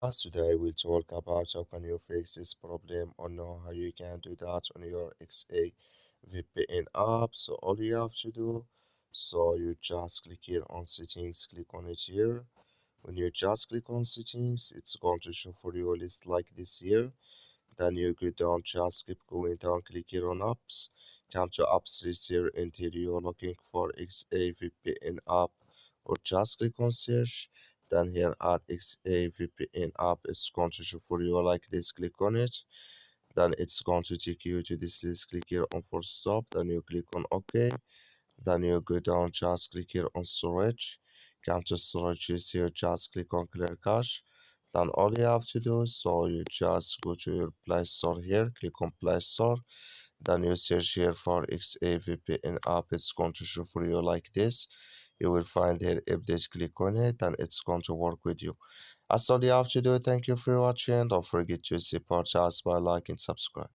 As today we'll talk about how can you fix this problem or know how you can do that on your XA VPN app. So all you have to do, so you just click here on settings, click on it here. When you just click on settings, it's going to show for you a list like this here. Then you go down, just keep going down, click here on apps. Come to apps list here until you're looking for XA VPN app or just click on search. Then here add XA VPN app is going to show for you like this, click on it. Then it's going to take you to this list, click here on force stop, then you click on OK. Then you go down, just click here on storage. Come to storage is here, just click on clear cache. Then all you have to do, so you just go to your Play Store here, click on Play Store. Then you search here for XAVPN app. It's going to show for you like this. You will find here update, click on it, and it's going to work with you. That's all you have to do. Thank you for watching. Don't forget to support us by liking, subscribe.